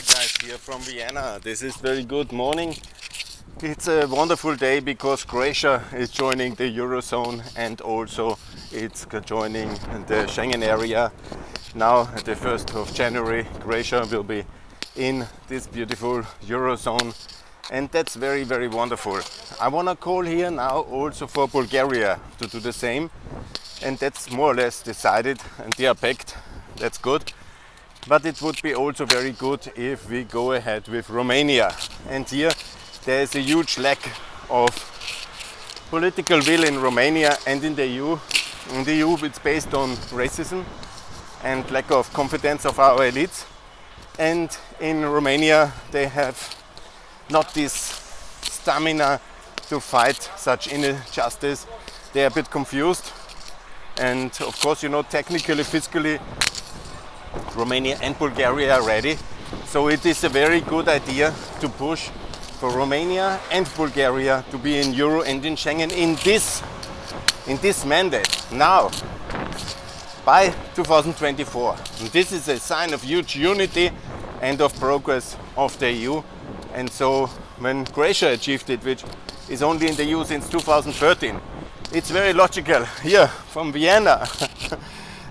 Hi guys, here from Vienna. This is very good morning. It's a wonderful day because Croatia is joining the Eurozone and also it's joining the Schengen area. Now at the 1st of January, Croatia will be in this beautiful Eurozone and that's very, very wonderful. I want to call here now also for Bulgaria to do the same, and that's more or less decided and they are packed. That's good. But it would be also very good if we go ahead with Romania. And here there is a huge lack of political will in Romania and in the EU. In the EU it's based on racism and lack of confidence of our elites. And in Romania they have not this stamina to fight such injustice. They are a bit confused. And of course, you know, technically, fiscally, Romania and Bulgaria are ready. So it is a very good idea to push for Romania and Bulgaria to be in Euro and in Schengen in this mandate now by 2024. And this is a sign of huge unity and of progress of the EU. And so when Croatia achieved it, which is only in the EU since 2013, it's very logical here from Vienna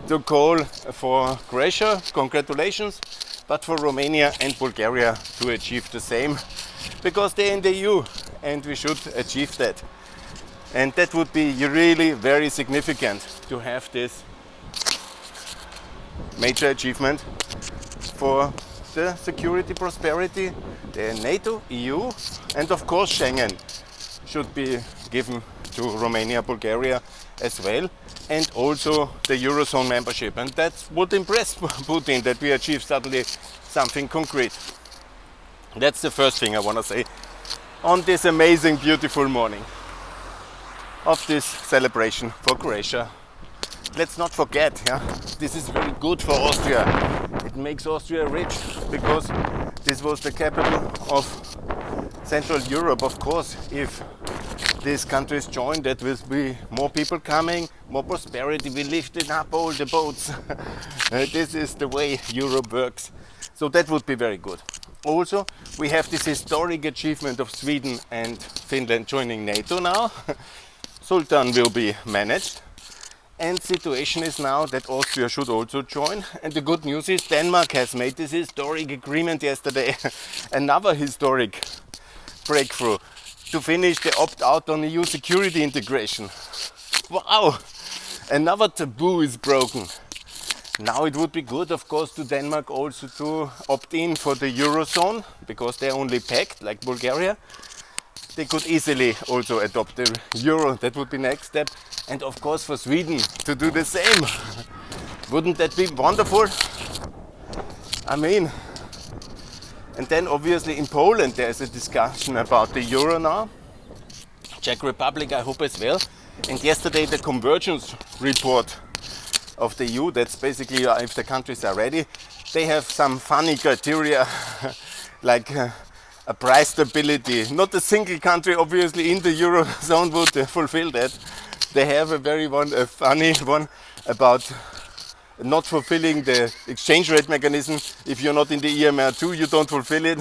to call for Croatia, congratulations, but for Romania and Bulgaria to achieve the same, because they're in the EU and we should achieve that. And that would be really very significant to have this major achievement for the security, prosperity, the NATO, EU, and of course Schengen should be given to Romania, Bulgaria as well, and also the Eurozone membership. And that would impress Putin, that we achieve suddenly something concrete. That's the first thing I want to say on this amazing, beautiful morning of this celebration for Croatia. Let's not forget, this is very good for Austria. It makes Austria rich because this was the capital of Central Europe. Of course, if these countries join, that will be more people coming, more prosperity. We lifted up all the boats. This is the way Europe works. So that would be very good. Also, we have this historic achievement of Sweden and Finland joining NATO now. Sultan will be managed. And situation is now that Austria should also join. And the good news is Denmark has made this historic agreement yesterday. Another historic breakthrough to finish the opt-out on EU security integration. Wow! Another taboo is broken. Now it would be good, of course, to Denmark also to opt in for the Eurozone, because they're only packed, like Bulgaria. They could easily also adopt the Euro. That would be next step. And of course for Sweden to do the same. Wouldn't that be wonderful? I mean, and then obviously in Poland there's a discussion about the Euro now. Czech Republic I hope as well. And yesterday the convergence report of the EU, that's basically if the countries are ready, they have some funny criteria like a price stability. Not a single country obviously in the Eurozone would fulfill that. They have a very funny one about not fulfilling the exchange rate mechanism. If you're not in the EMR2, you don't fulfill it.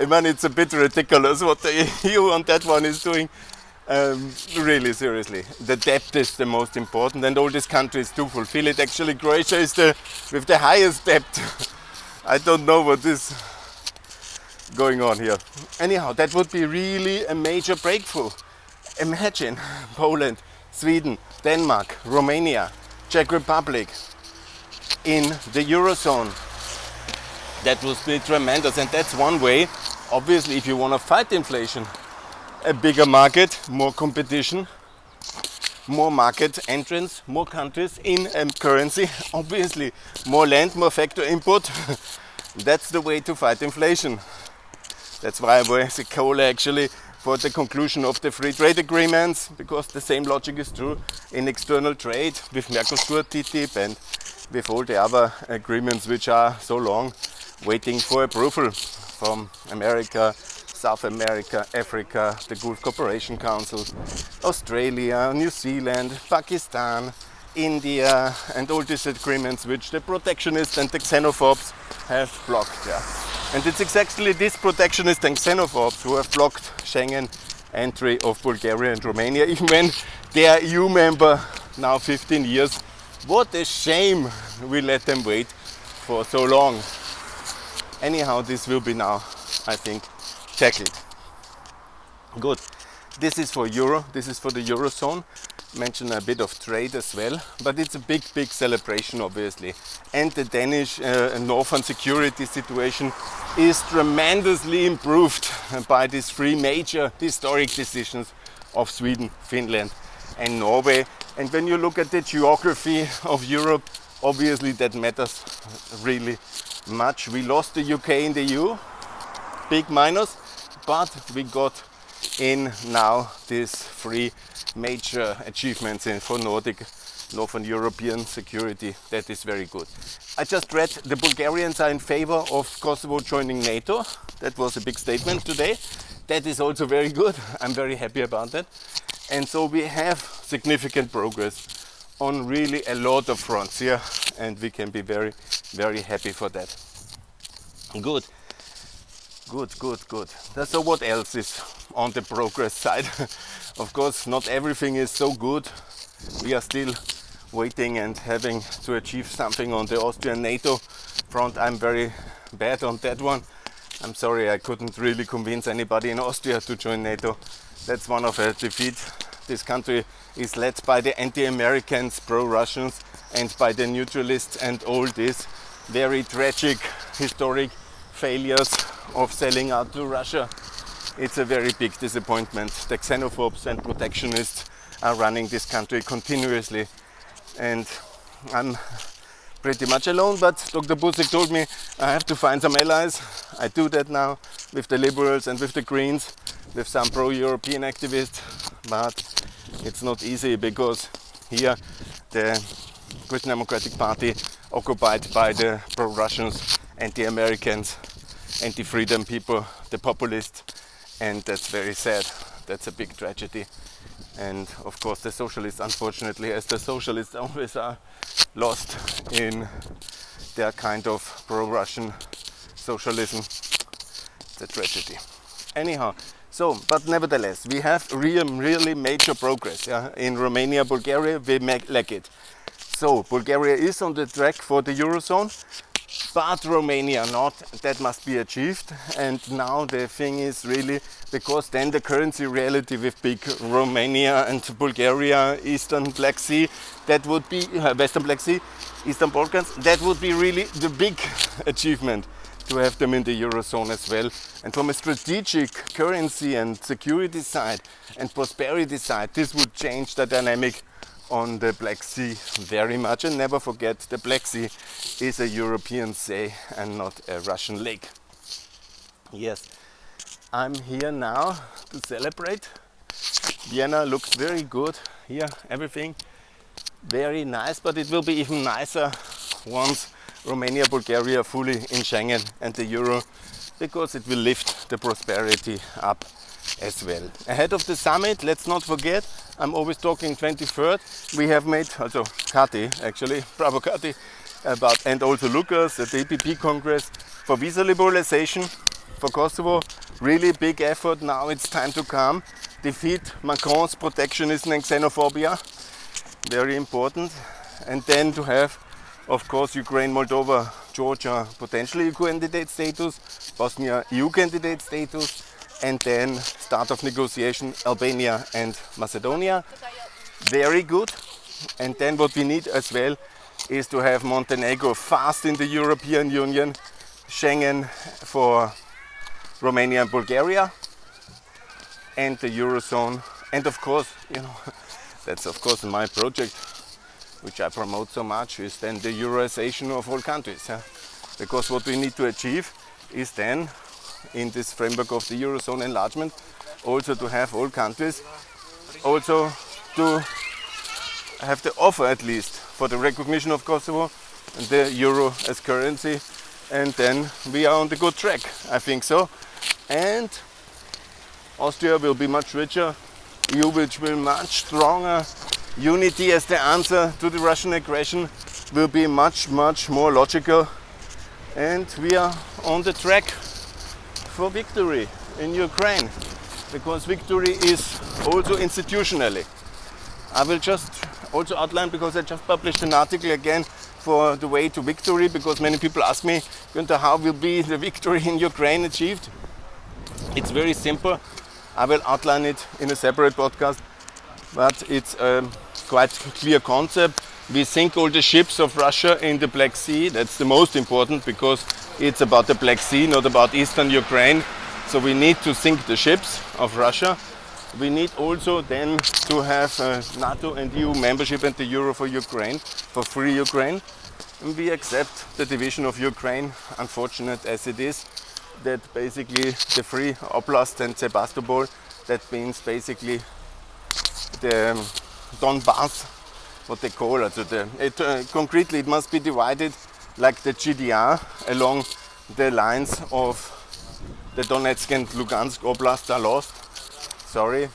I mean, it's a bit ridiculous what the EU on that one is doing. Really, seriously. The debt is the most important, and all these countries do fulfill it. Actually, Croatia is with the highest debt. I don't know what is going on here. Anyhow, that would be really a major breakthrough. Imagine Poland, Sweden, Denmark, Romania, Czech Republic in the Eurozone. That would be tremendous, and that's one way. Obviously, if you want to fight inflation, a bigger market, more competition, more market entrance, more countries in currency, obviously more land, more factor input. That's the way to fight inflation. That's why I was a call actually for the conclusion of the free trade agreements, because the same logic is true in external trade with Mercosur, TTIP and with all the other agreements which are so long waiting for approval from America, South America, Africa, the Gulf Cooperation Council, Australia, New Zealand, Pakistan, India, and all these agreements which the protectionists and the xenophobes have blocked. Yeah. And it's exactly these protectionists and xenophobes who have blocked Schengen entry of Bulgaria and Romania, even when they are EU member now 15 years. What a shame we let them wait for so long. Anyhow, this will be now, I think, tackled. Good. This is for Euro, this is for the Eurozone. Mention a bit of trade as well, but it's a big celebration, obviously. And the Danish northern security situation is tremendously improved by these three major historic decisions of Sweden, Finland and Norway. And when you look at the geography of Europe, obviously that matters really much. We lost the UK in the EU, big minus, but we got in now these three major achievements for Northern European security. That is very good. I just read the Bulgarians are in favor of Kosovo joining NATO. That was a big statement today. That is also very good. I'm very happy about that. And so we have significant progress on really a lot of fronts here, and we can be very happy for that. Good. So what else is on the progress side? Of course, not everything is so good. We are still waiting and having to achieve something on the Austrian NATO front. I'm very bad on that one. I'm sorry, I couldn't really convince anybody in Austria to join NATO. That's one of a defeat. This country is led by the anti-Americans, pro-Russians, and by the neutralists, and all these very tragic historic failures of selling out to Russia. It's a very big disappointment. The xenophobes and protectionists are running this country continuously, and I'm pretty much alone, but Dr. Busek told me I have to find some allies. I do that now with the Liberals and with the Greens, with some pro-European activists, but it's not easy because here the Christian Democratic Party occupied by the pro-Russians, anti-Americans, anti-freedom people, the populists, and that's very sad. That's a big tragedy. And of course the socialists, unfortunately, as the socialists always are, lost in their kind of pro-Russian socialism. It's a tragedy. Anyhow, so, but nevertheless, we have really major progress. In Romania, Bulgaria, we lack it. So, Bulgaria is on the track for the Eurozone, but Romania not. That must be achieved. And now the thing is really, because then the currency reality with big Romania and Bulgaria, Eastern Black Sea, that would be Western Black Sea, Eastern Balkans, that would be really the big achievement to have them in the Eurozone as well. And from a strategic currency and security side and prosperity side, this would change the dynamic on the Black Sea very much. And never forget, the Black Sea is a European sea and not a Russian lake. Yes, I'm here now to celebrate. Vienna looks very good here, everything very nice, but it will be even nicer once Romania, Bulgaria fully in Schengen and the Euro, because it will lift the prosperity up as well. Ahead of the summit, let's not forget, I'm always talking 23rd, we have made, also Kati actually, bravo Kati, about, and also Lucas at the EPP Congress, for visa liberalization for Kosovo. Really big effort. Now it's time to come, defeat Macron's protectionism and xenophobia, very important. And then to have, of course, Ukraine, Moldova, Georgia potentially EU candidate status, Bosnia EU candidate status, and then start of negotiation Albania and Macedonia. Very good. And then what we need as well is to have Montenegro fast in the European Union, Schengen for Romania and Bulgaria, and the Eurozone. And of course, you know, that's of course my project, which I promote so much, is then the Euroization of all countries. Because what we need to achieve is then, in this framework of the Eurozone enlargement, also to have all countries also to have the offer, at least, for the recognition of Kosovo and the euro as currency, and then we are on the good track, I think so. And Austria will be much richer, EU which will be much stronger, unity as the answer to the Russian aggression will be much more logical, and we are on the track for victory in Ukraine, because victory is also institutionally. I will just also outline, because I just published an article again for the way to victory, because many people ask me, Günther, how will be the victory in Ukraine achieved? It's very simple. I will outline it in a separate podcast, but it's a quite clear concept. We sink all the ships of Russia in the Black Sea. That's the most important, because it's about the Black Sea, not about eastern Ukraine. So we need to sink the ships of Russia. We need also then to have NATO and EU membership and the euro for Ukraine, for free Ukraine. And we accept the division of Ukraine, unfortunate as it is, that basically the free Oblast and Sebastopol, that means basically the Donbass, what they call it. Concretely it must be divided like the GDR along the lines of the Donetsk and Lugansk Oblast are lost. Sorry,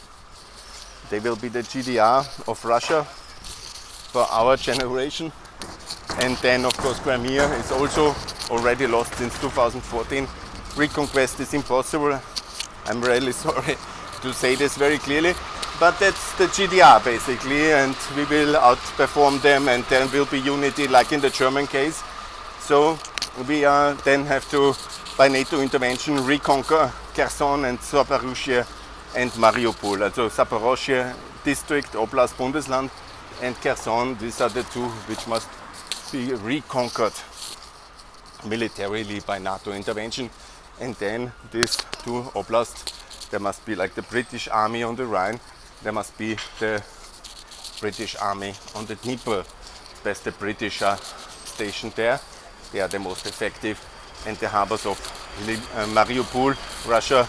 they will be the GDR of Russia for our generation. And then of course Crimea is also already lost since 2014. Reconquest is impossible. I'm really sorry to say this very clearly, but that's the GDR basically, and we will outperform them, and then will be unity like in the German case. So we then have to, by NATO intervention, reconquer Kherson and Zaporozhye and Mariupol. So Zaporozhye district, Oblast, Bundesland, and Kherson, these are the two which must be reconquered militarily by NATO intervention. And then these two oblasts, there must be like the British army on the Rhine, there must be the British army on the Dnieper. Best the British are stationed there. They are the most effective, and the harbors of Mariupol, Russia,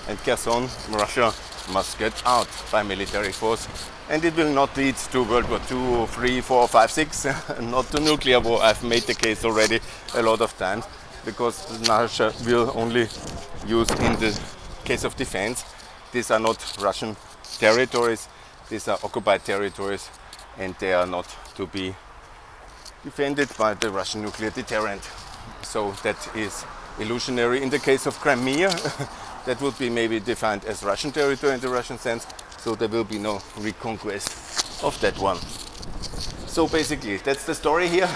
and Kherson, Russia, must get out by military force. And it will not lead to World War II or 3, 4, 5, 6, not to nuclear war. I've made the case already a lot of times, because Russia will only use in the case of defense. These are not Russian territories, these are occupied territories, and they are not to be defended by the Russian nuclear deterrent. So that is illusionary. In the case of Crimea, that would be maybe defined as Russian territory in the Russian sense, so there will be no reconquest of that one. So basically, that's the story here.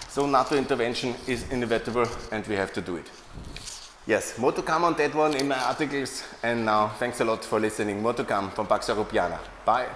So NATO intervention is inevitable, and we have to do it. Yes, more to come on that one in my articles. And now, thanks a lot for listening. More to come from Pax Europiana. Bye.